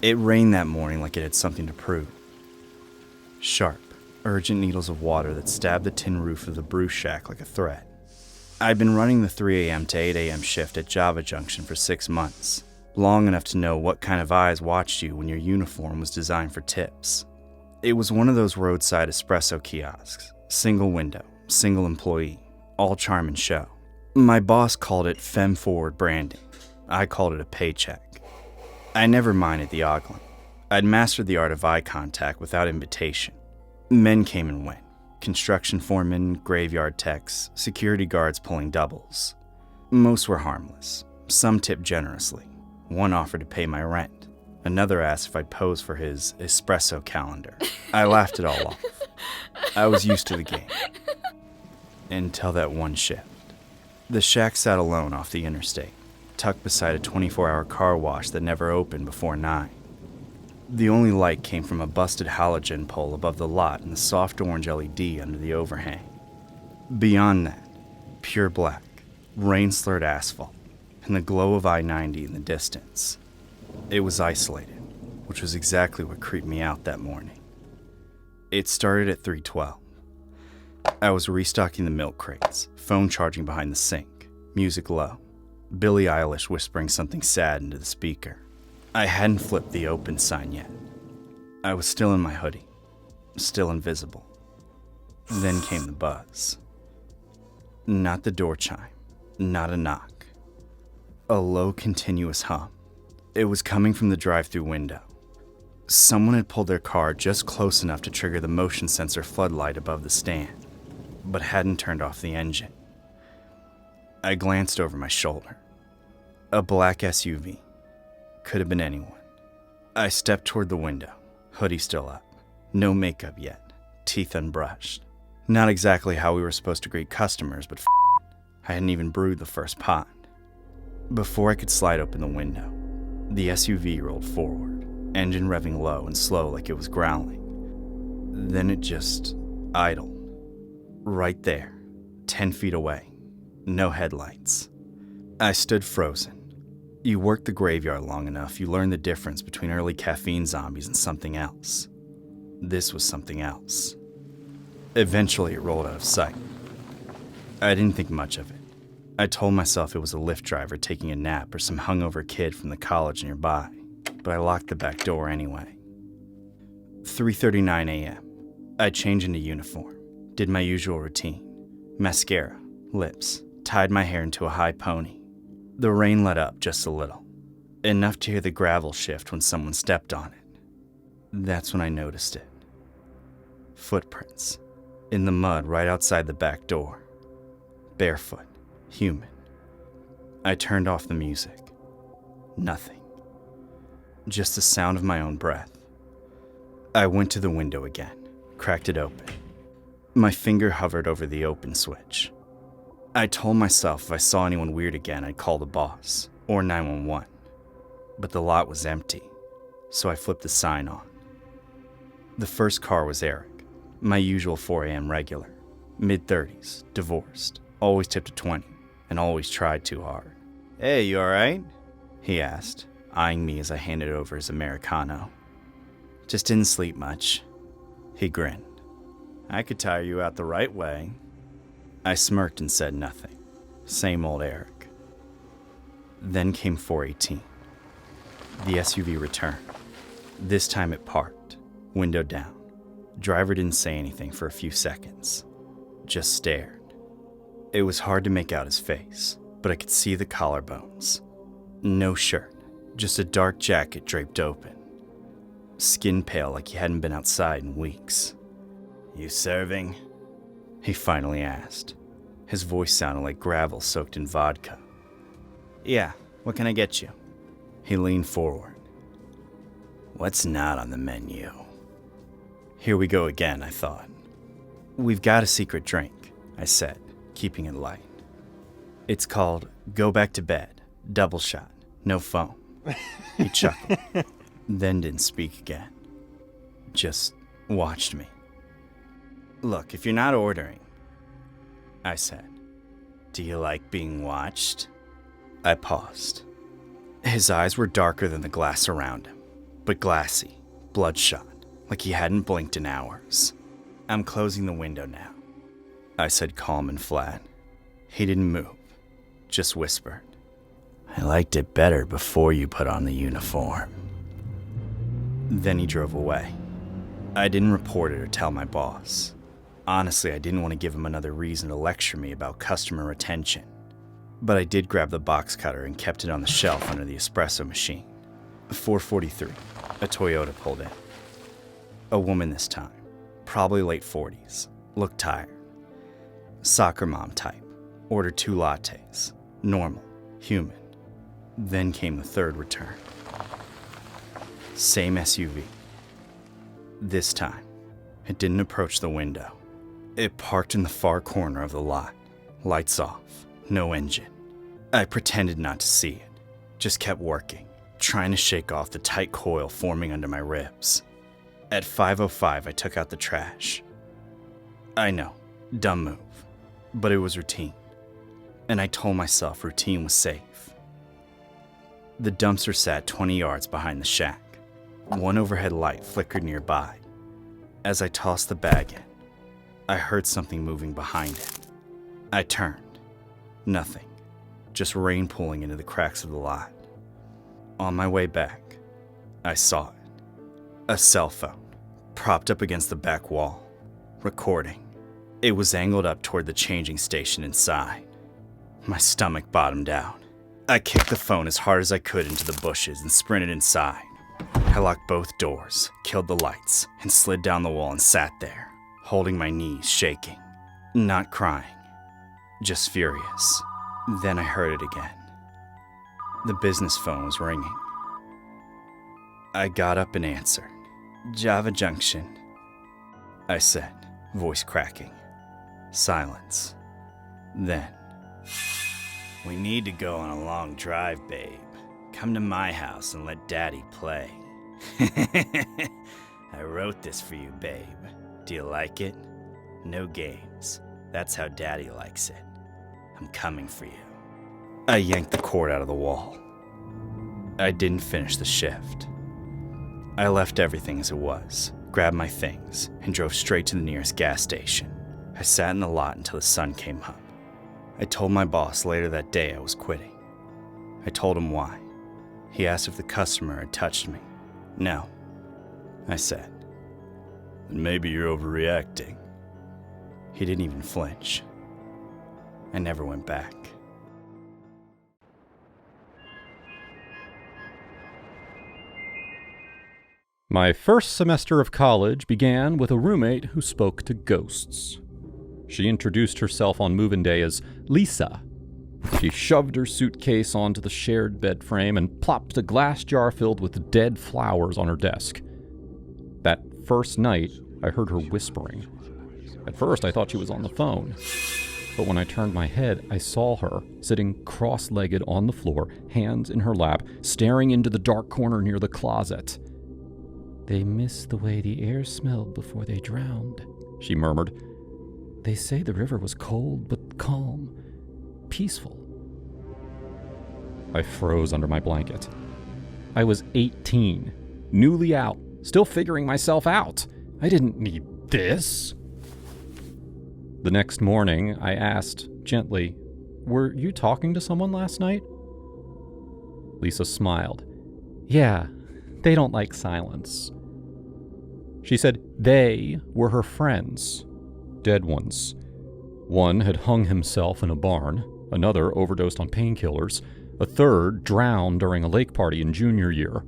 It rained that morning like it had something to prove. Sharp, urgent needles of water that stabbed the tin roof of the brew shack like a thread. I'd been running the 3 a.m. to 8 a.m. shift at Java Junction for 6 months, long enough to know what kind of eyes watched you when your uniform was designed for tips. It was one of those roadside espresso kiosks, single window, single employee, all charm and show. My boss called it femme-forward branding. I called it a paycheck. I never minded the ogling. I'd mastered the art of eye contact without invitation. Men came and went. Construction foremen, graveyard techs, security guards pulling doubles. Most were harmless. Some tipped generously. One offered to pay my rent. Another asked if I'd pose for his espresso calendar. I laughed it all off. I was used to the game. Until that one shift. The shack sat alone off the interstate, tucked beside a 24-hour car wash that never opened before 9. The only light came from a busted halogen pole above the lot and the soft orange LED under the overhang. Beyond that, pure black, rain-slurred asphalt, and the glow of I-90 in the distance. It was isolated, which was exactly what creeped me out that morning. It started at 3:12. I was restocking the milk crates, phone charging behind the sink, music low, Billie Eilish whispering something sad into the speaker. I hadn't flipped the open sign yet. I was still in my hoodie, still invisible. Then came the buzz. Not the door chime, not a knock. A low, continuous hum. It was coming from the drive-thru window. Someone had pulled their car just close enough to trigger the motion sensor floodlight above the stand, but hadn't turned off the engine. I glanced over my shoulder. A black SUV. Could have been anyone. I stepped toward the window, hoodie still up. No makeup yet, teeth unbrushed. Not exactly how we were supposed to greet customers, but I hadn't even brewed the first pot. Before I could slide open the window, the SUV rolled forward, engine revving low and slow like it was growling. Then it just idled. Right there, 10 feet away, no headlights. I stood frozen. You work the graveyard long enough, you learn the difference between early caffeine zombies and something else. This was something else. Eventually, it rolled out of sight. I didn't think much of it. I told myself it was a Lyft driver taking a nap or some hungover kid from the college nearby, but I locked the back door anyway. 3:39 a.m. I changed into uniform, did my usual routine. Mascara, lips, tied my hair into a high pony. The rain let up just a little, enough to hear the gravel shift when someone stepped on it. That's when I noticed it. Footprints, in the mud right outside the back door. Barefoot, human. I turned off the music. Nothing. Just the sound of my own breath. I went to the window again, cracked it open. My finger hovered over the open switch. I told myself if I saw anyone weird again, I'd call the boss, or 911. But the lot was empty, so I flipped the sign on. The first car was Eric, my usual 4 a.m. regular. Mid-30s, divorced, always tipped a 20, and always tried too hard. "Hey, you alright?" he asked, eyeing me as I handed over his Americano. "Just didn't sleep much." He grinned. "I could tire you out the right way." I smirked and said nothing. Same old Eric. Then came 418. The SUV returned. This time it parked, window down. Driver didn't say anything for a few seconds. Just stared. It was hard to make out his face, but I could see the collarbones. No shirt, just a dark jacket draped open. Skin pale like he hadn't been outside in weeks. "You serving?" he finally asked. His voice sounded like gravel soaked in vodka. "Yeah, what can I get you?" He leaned forward. "What's not on the menu?" Here we go again, I thought. "We've got a secret drink," I said, keeping it light. "It's called Go Back to Bed, double shot, no foam." He chuckled, then didn't speak again. Just watched me. "Look, if you're not ordering," I said. "Do you like being watched?" I paused. His eyes were darker than the glass around him. but glassy, bloodshot, like he hadn't blinked in hours. "I'm closing the window now," I said, calm and flat. He didn't move, just whispered, "I liked it better before you put on the uniform." Then he drove away. I didn't report it or tell my boss. Honestly, I didn't want to give him another reason to lecture me about customer retention. But I did grab the box cutter and kept it on the shelf under the espresso machine. 4:43, a Toyota pulled in. A woman this time, probably late 40s, looked tired. Soccer mom type, ordered 2 lattes, normal, human. Then came the third return. Same SUV. This time, it didn't approach the window. It parked in the far corner of the lot, lights off, no engine. I pretended not to see it, just kept working, trying to shake off the tight coil forming under my ribs. At 5:05, I took out the trash. I know, dumb move, but it was routine. And I told myself routine was safe. The dumpster sat 20 yards behind the shack. One overhead light flickered nearby. As I tossed the bag in, I heard something moving behind it. I turned. Nothing. Just rain pooling into the cracks of the lot. On my way back, I saw it. A cell phone, propped up against the back wall, recording. It was angled up toward the changing station inside. My stomach bottomed out. I kicked the phone as hard as I could into the bushes and sprinted inside. I locked both doors, killed the lights, and slid down the wall and sat there, holding my knees, shaking. Not crying, just furious. Then I heard it again. The business phone was ringing. I got up and answered. "Java Junction," I said, voice cracking. Silence. Then, "We need to go on a long drive, babe. Come to my house and let Daddy play." "I wrote this for you, babe. Do you like it? No games. That's how Daddy likes it. I'm coming for you." I yanked the cord out of the wall. I didn't finish the shift. I left everything as it was, grabbed my things, and drove straight to the nearest gas station. I sat in the lot until the sun came up. I told my boss later that day I was quitting. I told him why. He asked if the customer had touched me. "No," I said. "Then maybe you're overreacting." He didn't even flinch. I never went back. My first semester of college began with a roommate who spoke to ghosts. She introduced herself on move-in day as Lisa. She shoved her suitcase onto the shared bed frame and plopped a glass jar filled with dead flowers on her desk. That first night, I heard her whispering. At first, I thought she was on the phone. But when I turned my head, I saw her sitting cross-legged on the floor, hands in her lap, staring into the dark corner near the closet. "They miss the way the air smelled before they drowned," she murmured. "They say the river was cold but calm, peaceful." I froze under my blanket. I was 18, newly out, still figuring myself out. I didn't need this. The next morning, I asked gently, "Were you talking to someone last night?" Lisa smiled. "Yeah, they don't like silence." She said they were her friends, dead ones. One had hung himself in a barn, another overdosed on painkillers, a third drowned during a lake party in junior year.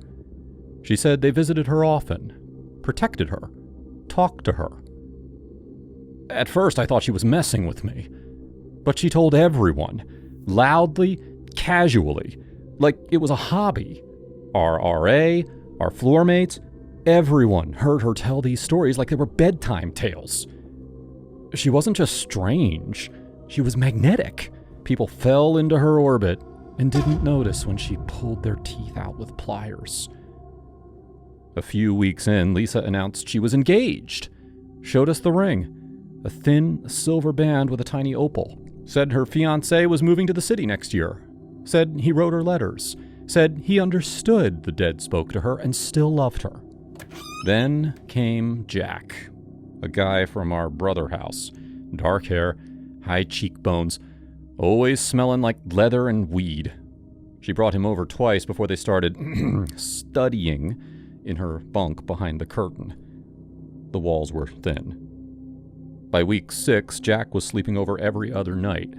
She said they visited her often, protected her, talked to her. At first I thought she was messing with me, but she told everyone, loudly, casually, like it was a hobby. Our RA, our floor mates, everyone heard her tell these stories like they were bedtime tales. She wasn't just strange, she was magnetic. People fell into her orbit and didn't notice when she pulled their teeth out with pliers. A few weeks in, Lisa announced she was engaged, showed us the ring, a thin silver band with a tiny opal, said her fiancé was moving to the city next year, said he wrote her letters, said he understood the dead spoke to her and still loved her. Then came Jack, a guy from our brother house. Dark hair, high cheekbones, always smelling like leather and weed. She brought him over twice before they started studying in her bunk behind the curtain. The walls were thin. By week 6, Jack was sleeping over every other night.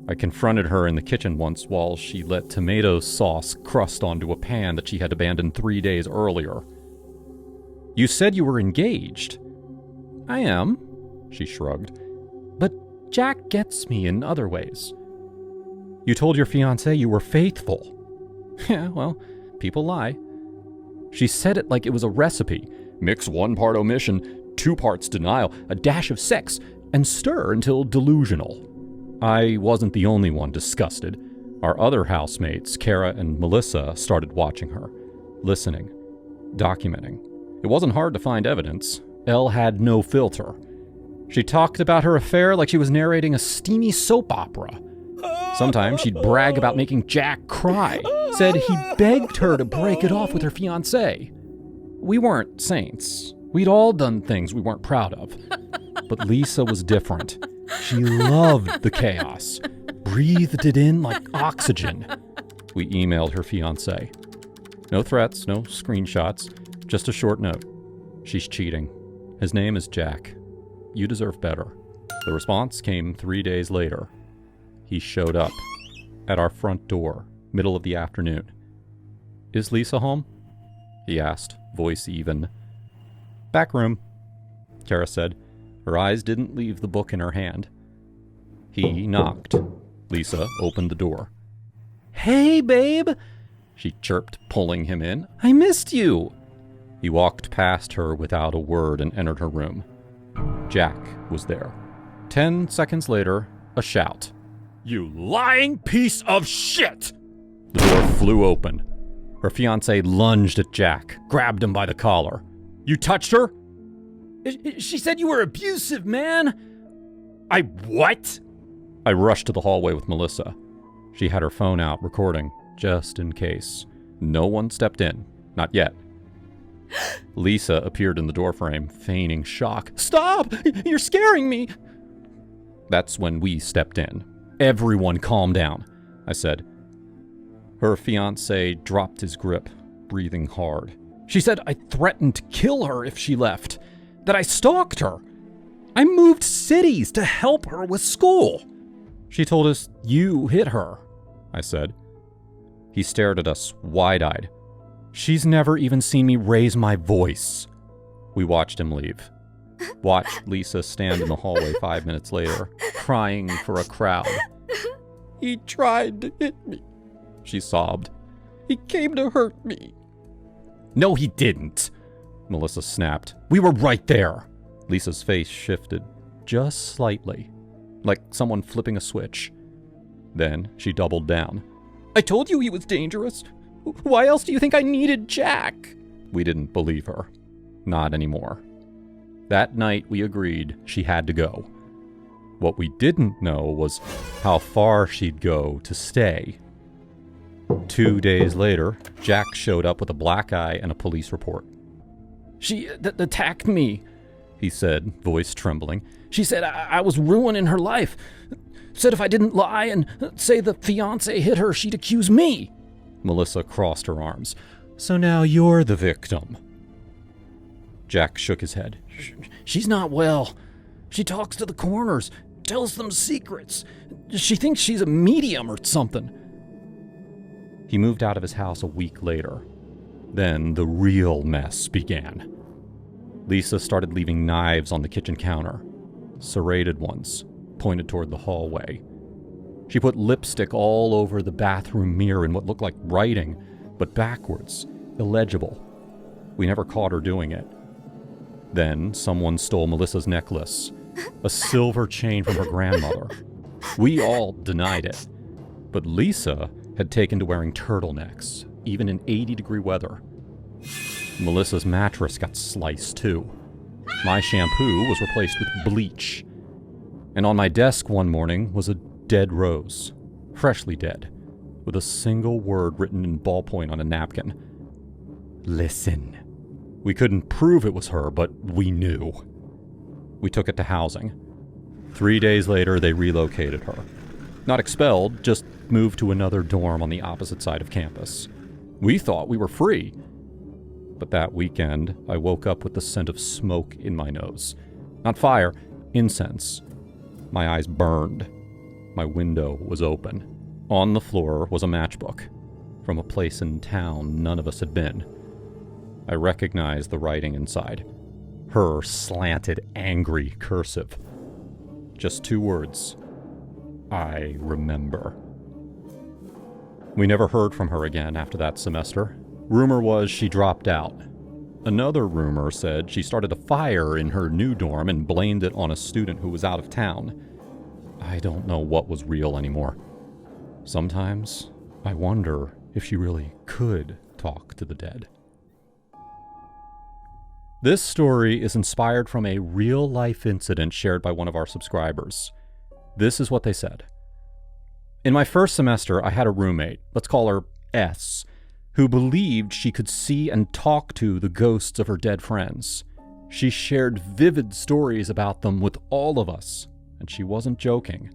I confronted her in the kitchen once while she let tomato sauce crust onto a pan that she had abandoned 3 days earlier. "You said you were engaged." "I am," she shrugged. "But Jack gets me in other ways." "You told your fiancé you were faithful." "Yeah, well, people lie." She said it like it was a recipe. Mix 1 part omission, 2 parts denial, a dash of sex, and stir until delusional. I wasn't the only one disgusted. Our other housemates, Kara and Melissa, started watching her, listening, documenting. It wasn't hard to find evidence. Elle had no filter. She talked about her affair like she was narrating a steamy soap opera. Sometimes she'd brag about making Jack cry, said he begged her to break it off with her fiancé. We weren't saints. We'd all done things we weren't proud of. But Lisa was different. She loved the chaos, breathed it in like oxygen. We emailed her fiancé. No threats, no screenshots, just a short note. "She's cheating. His name is Jack. You deserve better." The response came 3 days later. He showed up at our front door, middle of the afternoon. "Is Lisa home?" he asked, voice even. "Back room," Kara said. Her eyes didn't leave the book in her hand. He knocked. Lisa opened the door. "Hey, babe," she chirped, pulling him in. "I missed you." He walked past her without a word and entered her room. Jack was there. 10 seconds later, a shout. "You lying piece of shit!" The door flew open. Her fiancé lunged at Jack, grabbed him by the collar. "You touched her?" "She said you were abusive, man." "I what?" I rushed to the hallway with Melissa. She had her phone out, recording, just in case. No one stepped in. Not yet. Lisa appeared in the doorframe, feigning shock. "Stop! You're scaring me!" That's when we stepped in. "Everyone calm down," I said. Her fiancé dropped his grip, breathing hard. "She said I threatened to kill her if she left, that I stalked her. I moved cities to help her with school." "She told us you hit her," I said. He stared at us, wide-eyed. "She's never even seen me raise my voice." We watched him leave. Watched Lisa stand in the hallway 5 minutes later, crying for a crowd. "He tried to hit me," she sobbed. "He came to hurt me." "No, he didn't," Melissa snapped. "We were right there." Lisa's face shifted, just slightly, like someone flipping a switch. Then she doubled down. "I told you he was dangerous. Why else do you think I needed Jack?" We didn't believe her. Not anymore. That night we agreed she had to go. What we didn't know was how far she'd go to stay. 2 days later, Jack showed up with a black eye and a police report. "She attacked me," he said, voice trembling. "She said I was ruining her life. Said if I didn't lie and say the fiancé hit her, she'd accuse me." Melissa crossed her arms. "So now you're the victim." Jack shook his head. "She's not well. She talks to the coroners, tells them secrets. She thinks she's a medium or something." He moved out of his house a week later. Then the real mess began. Lisa started leaving knives on the kitchen counter, serrated ones, pointed toward the hallway. She put lipstick all over the bathroom mirror in what looked like writing, but backwards, illegible. We never caught her doing it. Then someone stole Melissa's necklace, a silver chain from her grandmother. We all denied it, but Lisa had taken to wearing turtlenecks, even in 80-degree weather. Melissa's mattress got sliced too. My shampoo was replaced with bleach. And on my desk one morning was a dead rose, freshly dead, with a single word written in ballpoint on a napkin. Listen. We couldn't prove it was her, but we knew. We took it to housing. 3 days later, they relocated her. Not expelled, just moved to another dorm on the opposite side of campus. We thought we were free. But that weekend, I woke up with the scent of smoke in my nose. Not fire, incense. My eyes burned. My window was open. On the floor was a matchbook, from a place in town none of us had been. I recognized the writing inside. Her slanted, angry cursive. Just 2 words. I remember. We never heard from her again after that semester. Rumor was she dropped out. Another rumor said she started a fire in her new dorm and blamed it on a student who was out of town. I don't know what was real anymore. Sometimes I wonder if she really could talk to the dead. This story is inspired from a real-life incident shared by one of our subscribers. This is what they said. In my first semester, I had a roommate, let's call her S, who believed she could see and talk to the ghosts of her dead friends. She shared vivid stories about them with all of us, and she wasn't joking.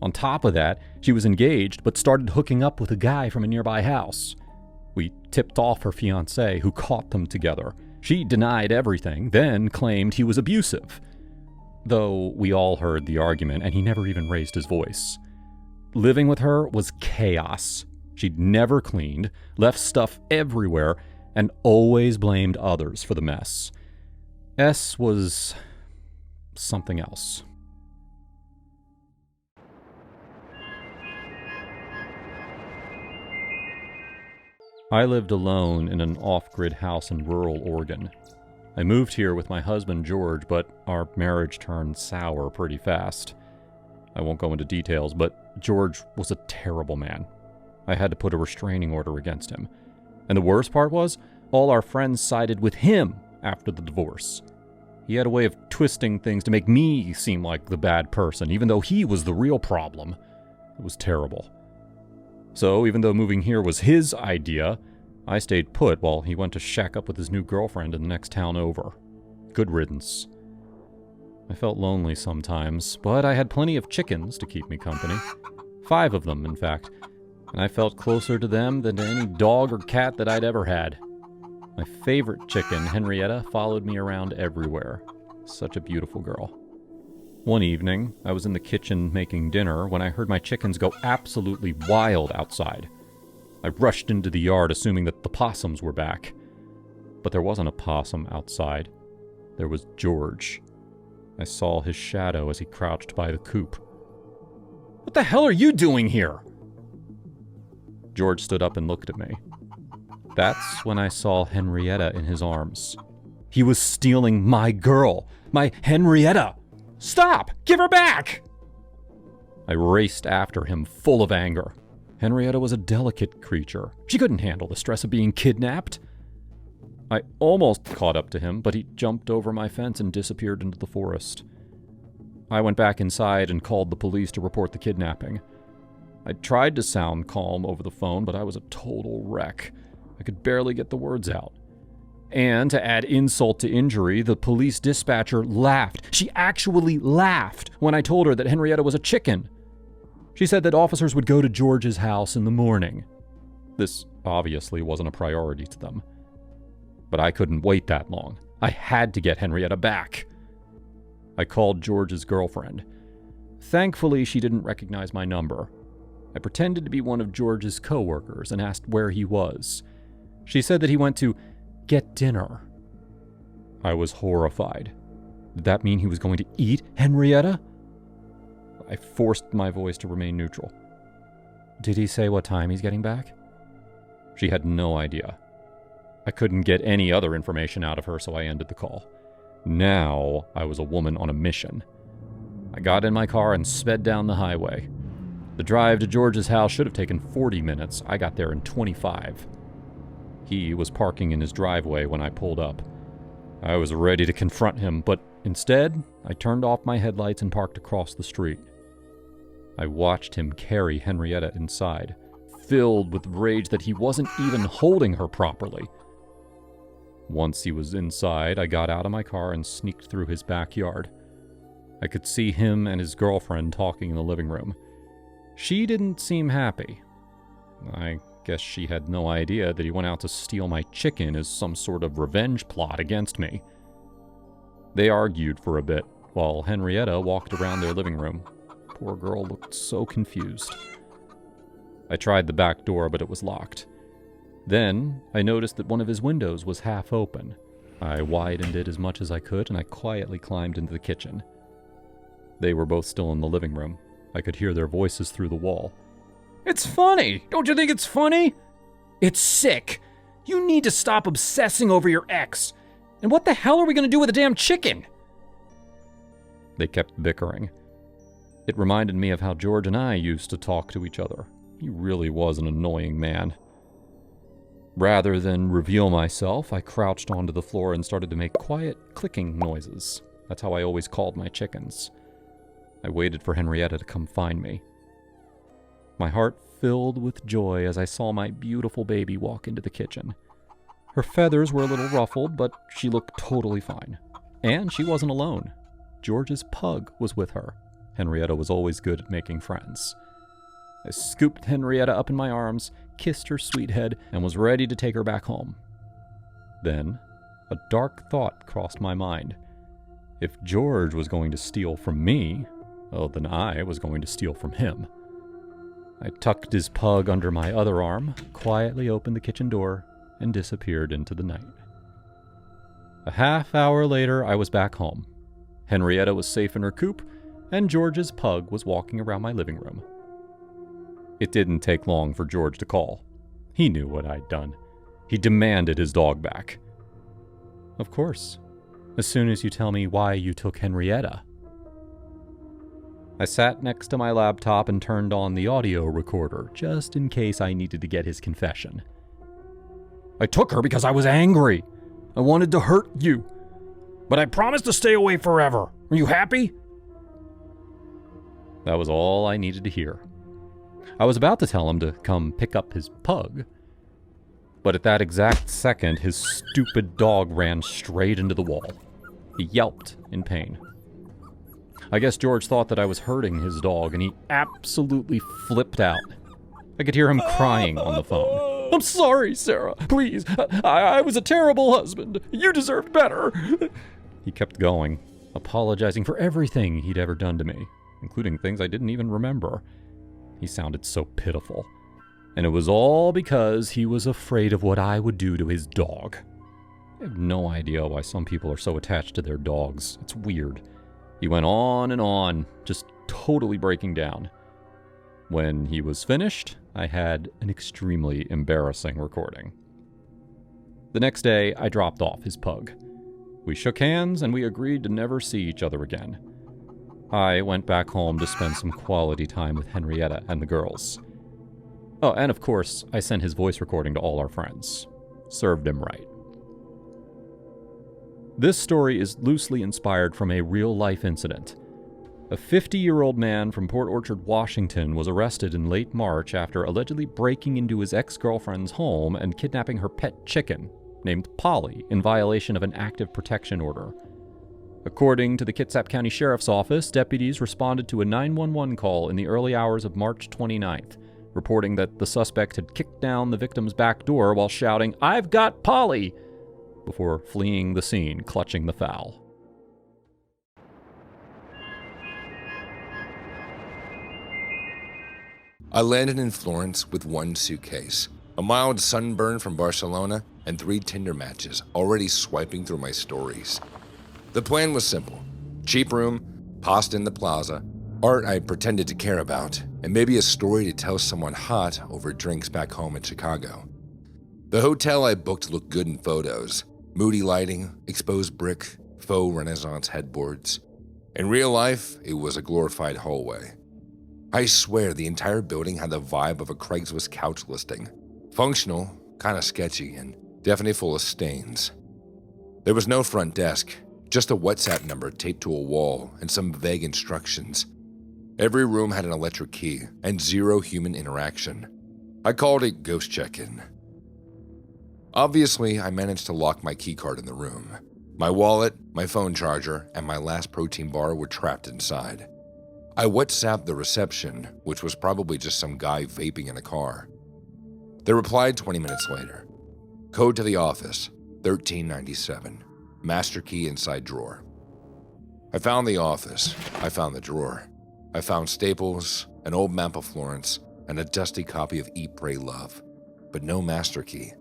On top of that, she was engaged but started hooking up with a guy from a nearby house. We tipped off her fiancé, who caught them together. She denied everything, then claimed he was abusive. Though we all heard the argument, and he never even raised his voice. Living with her was chaos. She'd never cleaned, left stuff everywhere, and always blamed others for the mess. S was something else. I lived alone in an off-grid house in rural Oregon. I moved here with my husband George, but our marriage turned sour pretty fast. I won't go into details, but George was a terrible man. I had to put a restraining order against him. And the worst part was, all our friends sided with him after the divorce. He had a way of twisting things to make me seem like the bad person, even though he was the real problem. It was terrible. So, even though moving here was his idea, I stayed put while he went to shack up with his new girlfriend in the next town over. Good riddance. I felt lonely sometimes, but I had plenty of chickens to keep me company. 5 of them, in fact, and I felt closer to them than to any dog or cat that I'd ever had. My favorite chicken, Henrietta, followed me around everywhere. Such a beautiful girl. One evening, I was in the kitchen making dinner when I heard my chickens go absolutely wild outside. I rushed into the yard assuming that the possums were back. But there wasn't a possum outside. There was George. I saw his shadow as he crouched by the coop. "What the hell are you doing here?" George stood up and looked at me. That's when I saw Henrietta in his arms. He was stealing my girl, my Henrietta. "Stop! Give her back!" I raced after him, full of anger. Henrietta was a delicate creature. She couldn't handle the stress of being kidnapped. I almost caught up to him, but he jumped over my fence and disappeared into the forest. I went back inside and called the police to report the kidnapping. I tried to sound calm over the phone, but I was a total wreck. I could barely get the words out. And to add insult to injury, the police dispatcher laughed. She actually laughed when I told her that Henrietta was a chicken. She said that officers would go to George's house in the morning. This obviously wasn't a priority to them. But I couldn't wait that long. I had to get Henrietta back. I called George's girlfriend. Thankfully, she didn't recognize my number. I pretended to be one of George's coworkers and asked where he was. She said that he went to get dinner. I was horrified. Did that mean he was going to eat Henrietta? I forced my voice to remain neutral. Did he say what time he's getting back? She had no idea. I couldn't get any other information out of her, so I ended the call. Now I was a woman on a mission. I got in my car and sped down the highway. The drive to George's house should have taken 40 minutes. I got there in 25. He was parking in his driveway when I pulled up. I was ready to confront him, but instead, I turned off my headlights and parked across the street. I watched him carry Henrietta inside, filled with rage that he wasn't even holding her properly. Once he was inside, I got out of my car and sneaked through his backyard. I could see him and his girlfriend talking in the living room. She didn't seem happy. I guess she had no idea that he went out to steal my chicken as some sort of revenge plot against me. They argued for a bit, while Henrietta walked around their living room. Poor girl looked so confused. I tried the back door, but it was locked. Then, I noticed that one of his windows was half open. I widened it as much as I could, and I quietly climbed into the kitchen. They were both still in the living room. I could hear their voices through the wall. "It's funny! Don't you think it's funny?" "It's sick! You need to stop obsessing over your ex! And what the hell are we going to do with the damn chicken?" They kept bickering. It reminded me of how George and I used to talk to each other. He really was an annoying man. Rather than reveal myself, I crouched onto the floor and started to make quiet clicking noises. That's how I always called my chickens. I waited for Henrietta to come find me. My heart filled with joy as I saw my beautiful baby walk into the kitchen. Her feathers were a little ruffled, but she looked totally fine. And she wasn't alone. George's pug was with her. Henrietta was always good at making friends. I scooped Henrietta up in my arms, kissed her sweet head, and was ready to take her back home. Then, a dark thought crossed my mind. If George was going to steal from me, well, then I was going to steal from him. I tucked his pug under my other arm, quietly opened the kitchen door, and disappeared into the night. A half hour later, I was back home. Henrietta was safe in her coop, and George's pug was walking around my living room. It didn't take long for George to call. He knew what I'd done. He demanded his dog back. Of course, as soon as you tell me why you took Henrietta. I sat next to my laptop and turned on the audio recorder, just in case I needed to get his confession. "I took her because I was angry. I wanted to hurt you. But I promised to stay away forever. Are you happy?" That was all I needed to hear. I was about to tell him to come pick up his pug, but at that exact second, his stupid dog ran straight into the wall. He yelped in pain. I guess George thought that I was hurting his dog, and he absolutely flipped out. I could hear him crying on the phone. "I'm sorry, Sarah. Please, I was a terrible husband. You deserved better." He kept going, apologizing for everything he'd ever done to me, including things I didn't even remember. He sounded so pitiful. And it was all because he was afraid of what I would do to his dog. I have no idea why some people are so attached to their dogs. It's weird. He went on and on, just totally breaking down. When he was finished, I had an extremely embarrassing recording. The next day, I dropped off his pug. We shook hands and we agreed to never see each other again. I went back home to spend some quality time with Henrietta and the girls. Oh, and of course, I sent his voice recording to all our friends. Served him right. This story is loosely inspired from a real-life incident. A 50-year-old man from Port Orchard, Washington was arrested in late March after allegedly breaking into his ex-girlfriend's home and kidnapping her pet chicken, named Polly, in violation of an active protection order. According to the Kitsap County Sheriff's Office, deputies responded to a 911 call in the early hours of March 29th, reporting that the suspect had kicked down the victim's back door while shouting, "I've got Polly!" before fleeing the scene, clutching the fowl. I landed in Florence with one suitcase, a mild sunburn from Barcelona, and 3 Tinder matches already swiping through my stories. The plan was simple. Cheap room, pasta in the plaza, art I pretended to care about, and maybe a story to tell someone hot over drinks back home in Chicago. The hotel I booked looked good in photos. Moody lighting, exposed brick, faux Renaissance headboards. In real life, it was a glorified hallway. I swear the entire building had the vibe of a Craigslist couch listing. Functional, kinda sketchy, and definitely full of stains. There was no front desk, just a WhatsApp number taped to a wall and some vague instructions. Every room had an electric key and 0 human interaction. I called it Ghost Check-In. Obviously, I managed to lock my keycard in the room. My wallet, my phone charger, and my last protein bar were trapped inside. I WhatsApped the reception, which was probably just some guy vaping in a car. They replied 20 minutes later. Code to the office, 1397. Master key inside drawer. I found the office. I found the drawer. I found staples, an old map of Florence, and a dusty copy of Eat, Pray, Love, but no master key.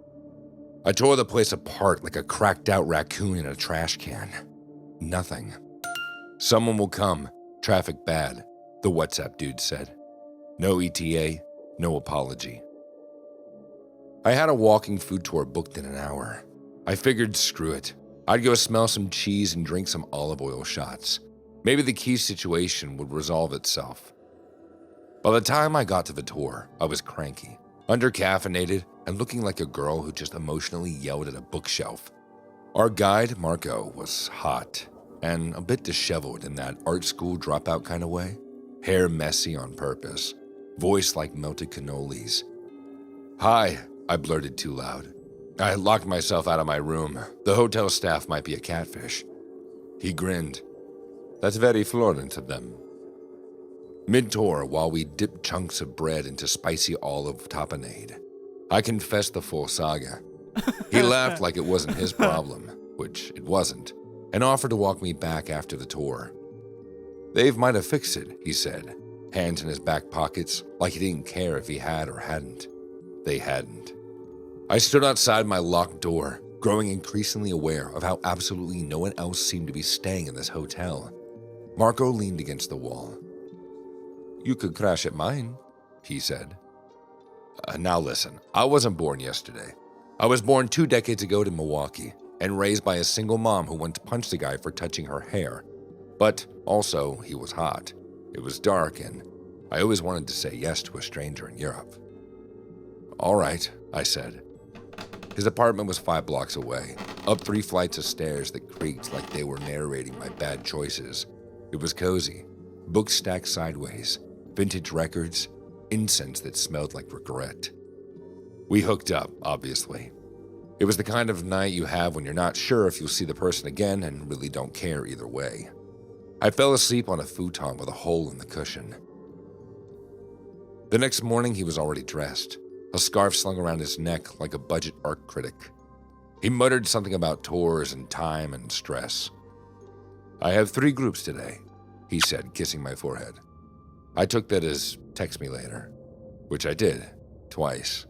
I tore the place apart like a cracked-out raccoon in a trash can. Nothing. Someone will come. Traffic bad, the WhatsApp dude said. No ETA, no apology. I had a walking food tour booked in an hour. I figured, screw it. I'd go smell some cheese and drink some olive oil shots. Maybe the key situation would resolve itself. By the time I got to the tour, I was cranky, undercaffeinated, and looking like a girl who just emotionally yelled at a bookshelf. Our guide, Marco, was hot and a bit disheveled in that art school dropout kind of way. Hair messy on purpose, voice like melted cannolis. "Hi," I blurted too loud. I had locked myself out of my room. The hotel staff might be a catfish. He grinned. "That's very Florent of them." Mid-tour, while we dipped chunks of bread into spicy olive tapenade, I confessed the full saga. He laughed like it wasn't his problem, which it wasn't, and offered to walk me back after the tour. "Dave might have fixed it," he said, hands in his back pockets, like he didn't care if he had or hadn't. They hadn't. I stood outside my locked door, growing increasingly aware of how absolutely no one else seemed to be staying in this hotel. Marco leaned against the wall. "You could crash at mine," he said. Now listen, I wasn't born yesterday. I was born 2 decades ago to Milwaukee and raised by a single mom who once punched a guy for touching her hair. But also, he was hot. It was dark, and I always wanted to say yes to a stranger in Europe. "All right," I said. His apartment was 5 blocks away, up 3 flights of stairs that creaked like they were narrating my bad choices. It was cozy, books stacked sideways, vintage records, incense that smelled like regret. We hooked up, obviously. It was the kind of night you have when you're not sure if you'll see the person again and really don't care either way. I fell asleep on a futon with a hole in the cushion. The next morning, he was already dressed, a scarf slung around his neck like a budget art critic. He muttered something about tours and time and stress. "I have 3 groups today," he said, kissing my forehead. I took that as text me later, which I did, twice,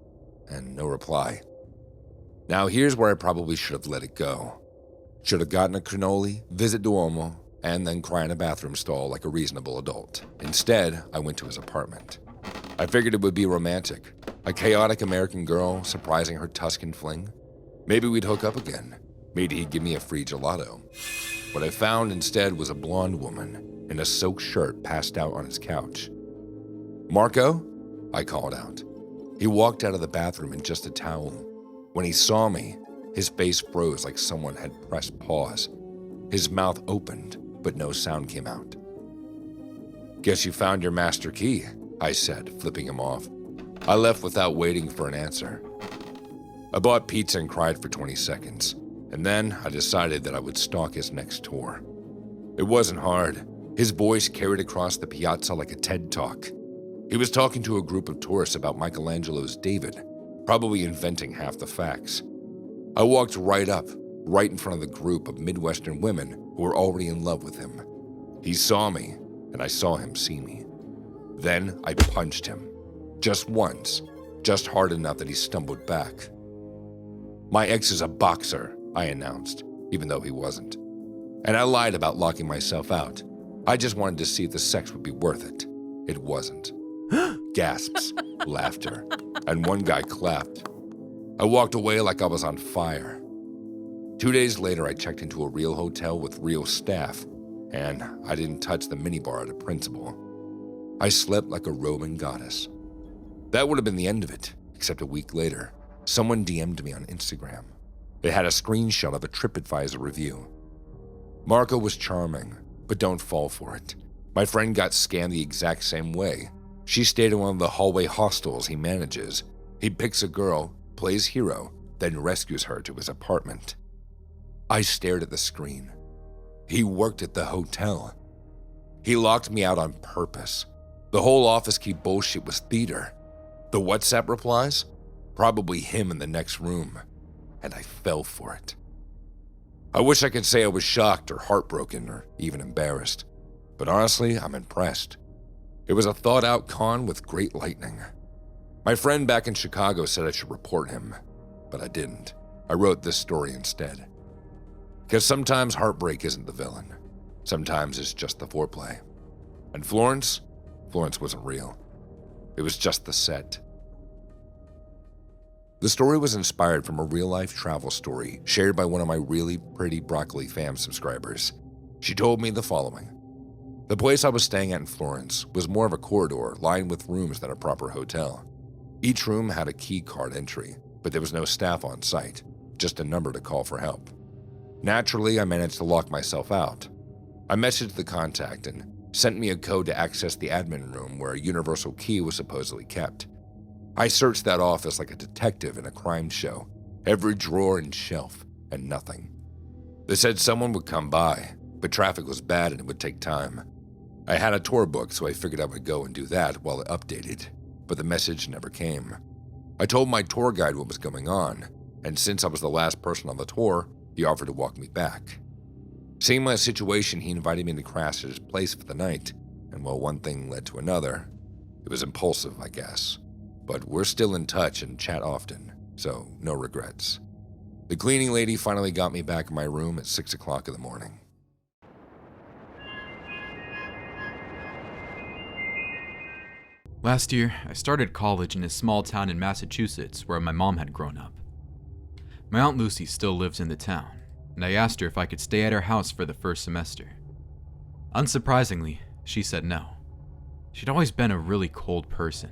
and no reply. Now here's where I probably should have let it go. Should have gotten a cannoli, visit Duomo, and then cry in a bathroom stall like a reasonable adult. Instead, I went to his apartment. I figured it would be romantic, a chaotic American girl surprising her Tuscan fling. Maybe we'd hook up again. Maybe he'd give me a free gelato. What I found instead was a blonde woman in a silk shirt passed out on his couch. "Marco?" I called out. He walked out of the bathroom in just a towel. When he saw me, his face froze like someone had pressed pause. His mouth opened, but no sound came out. "Guess you found your master key," I said, flipping him off. I left without waiting for an answer. I bought pizza and cried for 20 seconds, and then I decided that I would stalk his next tour. It wasn't hard. His voice carried across the piazza like a TED Talk. He was talking to a group of tourists about Michelangelo's David, probably inventing half the facts. I walked right up, right in front of the group of Midwestern women who were already in love with him. He saw me, and I saw him see me. Then I punched him. Just once, just hard enough that he stumbled back. "My ex is a boxer," I announced, even though he wasn't. And I lied about locking myself out. I just wanted to see if the sex would be worth it. It wasn't. Gasps, laughter, and one guy clapped. I walked away like I was on fire. 2 days later, I checked into a real hotel with real staff, and I didn't touch the minibar at a principal. I slept like a Roman goddess. That would have been the end of it, except a week later, someone DM'd me on Instagram. It had a screenshot of a TripAdvisor review. "Marco was charming, but don't fall for it. My friend got scammed the exact same way. She stayed in one of the hallway hostels he manages, He picks a girl, plays hero, then rescues her to his apartment. I stared at the screen. He worked at the hotel. He locked me out on purpose. The whole office key bullshit was theater. The WhatsApp replies? Probably him in the next room. And I fell for it. I wish I could say I was shocked or heartbroken or even embarrassed. But honestly, I'm impressed. It was a thought-out con with great lightning. My friend back in Chicago said I should report him, but I didn't. I wrote this story instead. Because sometimes heartbreak isn't the villain. Sometimes it's just the foreplay. And Florence wasn't real. It was just the set. The story was inspired from a real-life travel story shared by one of my really pretty Broccoli fam subscribers. She told me the following. The place I was staying at in Florence was more of a corridor lined with rooms than a proper hotel. Each room had a key card entry, but there was no staff on site, just a number to call for help. Naturally, I managed to lock myself out. I messaged the contact and sent me a code to access the admin room where a universal key was supposedly kept. I searched that office like a detective in a crime show, every drawer and shelf, and nothing. They said someone would come by, but traffic was bad and it would take time. I had a tour booked, so I figured I would go and do that while it updated, but the message never came. I told my tour guide what was going on, and since I was the last person on the tour, he offered to walk me back. Seeing my situation, he invited me to crash at his place for the night, and while one thing led to another, it was impulsive, I guess. But we're still in touch and chat often, so no regrets. The cleaning lady finally got me back in my room at 6 o'clock in the morning. Last year, I started college in a small town in Massachusetts where my mom had grown up. My Aunt Lucy still lives in the town, and I asked her if I could stay at her house for the first semester. Unsurprisingly, she said no. She'd always been a really cold person.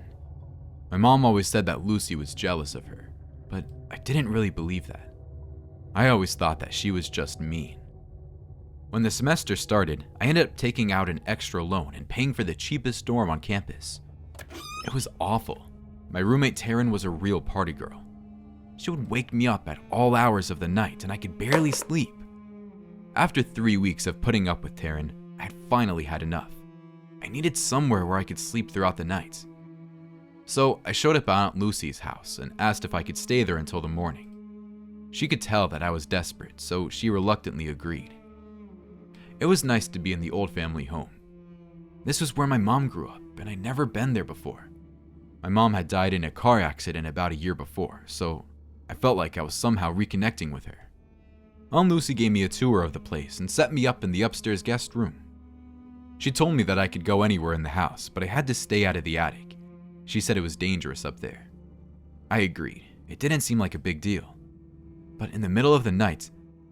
My mom always said that Lucy was jealous of her, but I didn't really believe that. I always thought that she was just mean. When the semester started, I ended up taking out an extra loan and paying for the cheapest dorm on campus. It was awful. My roommate Taryn was a real party girl. She would wake me up at all hours of the night and I could barely sleep. After 3 weeks of putting up with Taryn, I had finally had enough. I needed somewhere where I could sleep throughout the night. So I showed up at Aunt Lucy's house and asked if I could stay there until the morning. She could tell that I was desperate, so she reluctantly agreed. It was nice to be in the old family home. This was where my mom grew up, and I'd never been there before. My mom had died in a car accident about a year before, so I felt like I was somehow reconnecting with her. Aunt Lucy gave me a tour of the place and set me up in the upstairs guest room. She told me that I could go anywhere in the house, but I had to stay out of the attic. She said it was dangerous up there. I agreed. It didn't seem like a big deal. But in the middle of the night,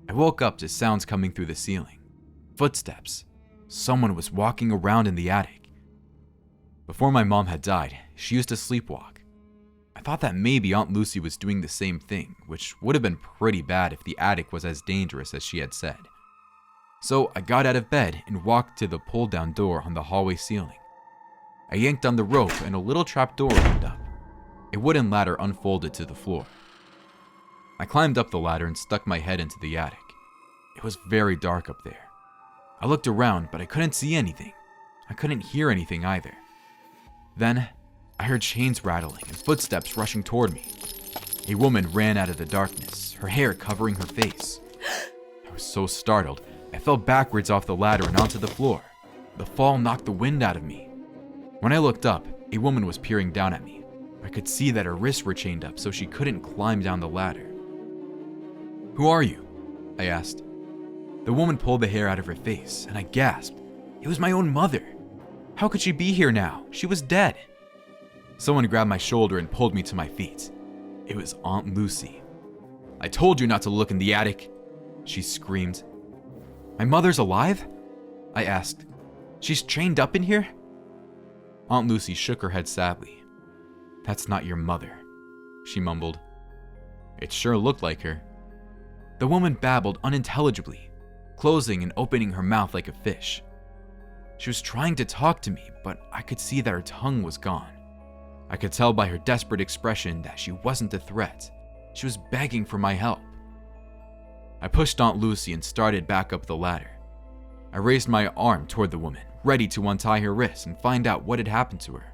I woke up to sounds coming through the ceiling. Footsteps. Someone was walking around in the attic. Before my mom had died, she used to sleepwalk. I thought that maybe Aunt Lucy was doing the same thing, which would have been pretty bad if the attic was as dangerous as she had said. So I got out of bed and walked to the pull-down door on the hallway ceiling. I yanked on the rope and a little trap door opened up. A wooden ladder unfolded to the floor. I climbed up the ladder and stuck my head into the attic. It was very dark up there. I looked around, but I couldn't see anything. I couldn't hear anything either. Then, I heard chains rattling and footsteps rushing toward me. A woman ran out of the darkness, her hair covering her face. I was so startled, I fell backwards off the ladder and onto the floor. The fall knocked the wind out of me. When I looked up, a woman was peering down at me. I could see that her wrists were chained up so she couldn't climb down the ladder. "Who are you?" I asked. The woman pulled the hair out of her face, and I gasped. It was my own mother. How could she be here now? She was dead. Someone grabbed my shoulder and pulled me to my feet. It was Aunt Lucy. "I told you not to look in the attic," she screamed. "My mother's alive?" I asked. "She's chained up in here?" Aunt Lucy shook her head sadly. "That's not your mother," she mumbled. It sure looked like her. The woman babbled unintelligibly, closing and opening her mouth like a fish. She was trying to talk to me, but I could see that her tongue was gone. I could tell by her desperate expression that she wasn't a threat. She was begging for my help. I pushed Aunt Lucy and started back up the ladder. I raised my arm toward the woman, ready to untie her wrists and find out what had happened to her.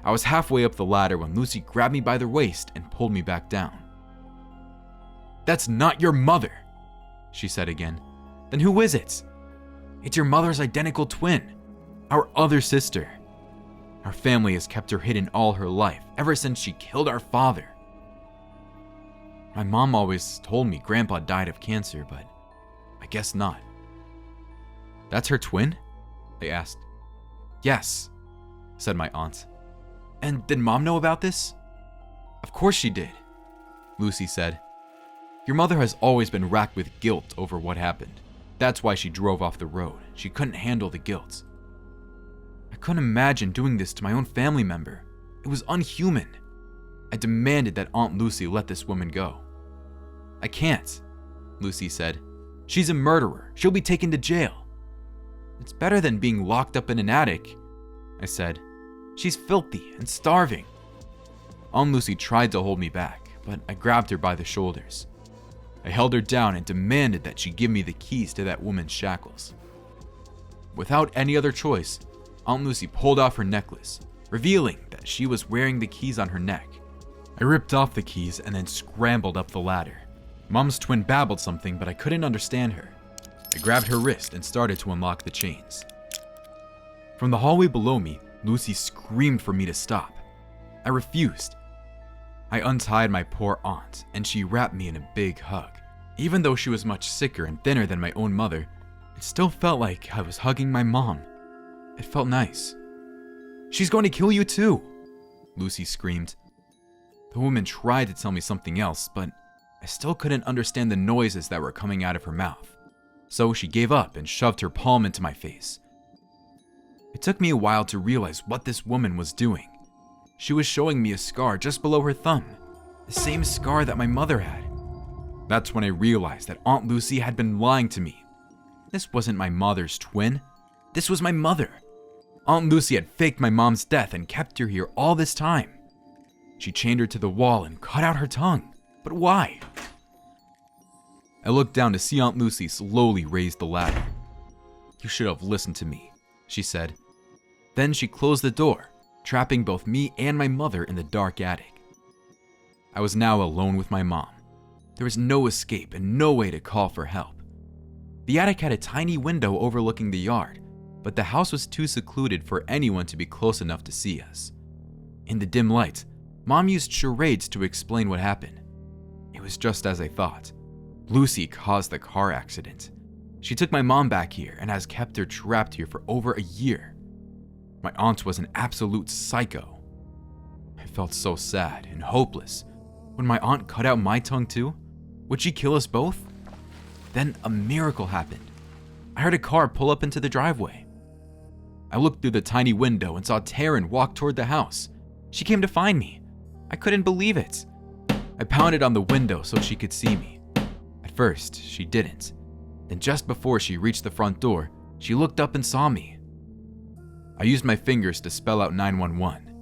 I was halfway up the ladder when Lucy grabbed me by the waist and pulled me back down. "That's not your mother," she said again. "Then who is it?" "It's your mother's identical twin, our other sister. Our family has kept her hidden all her life, ever since she killed our father. My mom always told me Grandpa died of cancer, but I guess not." "That's her twin?" I asked. "Yes," said my aunt. "And did Mom know about this?" "Of course she did," Lucy said. "Your mother has always been racked with guilt over what happened. That's why she drove off the road. She couldn't handle the guilt. I couldn't imagine doing this to my own family member. It was unhuman. I demanded that Aunt Lucy let this woman go. "I can't," Lucy said. "She's a murderer. She'll be taken to jail." "It's better than being locked up in an attic," I said. "She's filthy and starving." Aunt Lucy tried to hold me back, but I grabbed her by the shoulders. I held her down and demanded that she give me the keys to that woman's shackles. Without any other choice, Aunt Lucy pulled off her necklace, revealing that she was wearing the keys on her neck. I ripped off the keys and then scrambled up the ladder. Mom's twin babbled something, but I couldn't understand her. I grabbed her wrist and started to unlock the chains. From the hallway below me, Lucy screamed for me to stop. I refused. I untied my poor aunt, and she wrapped me in a big hug. Even though she was much sicker and thinner than my own mother, it still felt like I was hugging my mom. It felt nice. "She's going to kill you too," Lucy screamed. The woman tried to tell me something else, but I still couldn't understand the noises that were coming out of her mouth. So she gave up and shoved her palm into my face. It took me a while to realize what this woman was doing. She was showing me a scar just below her thumb, the same scar that my mother had. That's when I realized that Aunt Lucy had been lying to me. This wasn't my mother's twin. This was my mother. Aunt Lucy had faked my mom's death and kept her here all this time. She chained her to the wall and cut out her tongue. But why? I looked down to see Aunt Lucy slowly raise the ladder. "You should have listened to me," she said. Then she closed the door, trapping both me and my mother in the dark attic. I was now alone with my mom. There was no escape and no way to call for help. The attic had a tiny window overlooking the yard, but the house was too secluded for anyone to be close enough to see us. In the dim light, Mom used charades to explain what happened. It was just as I thought. Lucy caused the car accident. She took my mom back here and has kept her trapped here for over a year. My aunt was an absolute psycho. I felt so sad and hopeless. Would my aunt cut out my tongue too? Would she kill us both? Then a miracle happened. I heard a car pull up into the driveway. I looked through the tiny window and saw Taryn walk toward the house. She came to find me. I couldn't believe it. I pounded on the window so she could see me. At first, she didn't. Then just before she reached the front door, she looked up and saw me. I used my fingers to spell out 911.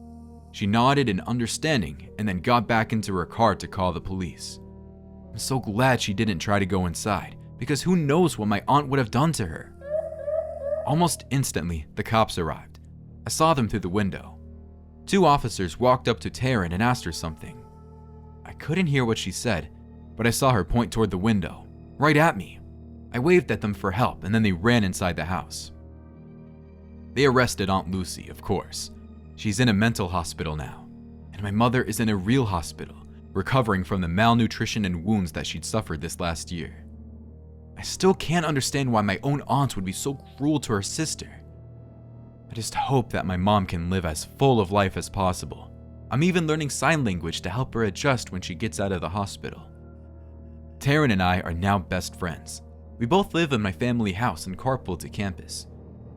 She nodded in understanding and then got back into her car to call the police. I'm so glad she didn't try to go inside, because who knows what my aunt would have done to her. Almost instantly, the cops arrived. I saw them through the window. 2 officers walked up to Taryn and asked her something. I couldn't hear what she said, but I saw her point toward the window, right at me. I waved at them for help, and then they ran inside the house. They arrested Aunt Lucy, of course. She's in a mental hospital now, and my mother is in a real hospital, recovering from the malnutrition and wounds that she'd suffered this last year. I still can't understand why my own aunt would be so cruel to her sister. I just hope that my mom can live as full of life as possible. I'm even learning sign language to help her adjust when she gets out of the hospital. Taryn and I are now best friends. We both live in my family house and carpool to campus.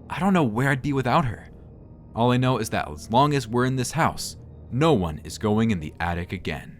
I don't know where I'd be without her. All I know is that as long as we're in this house, no one is going in the attic again.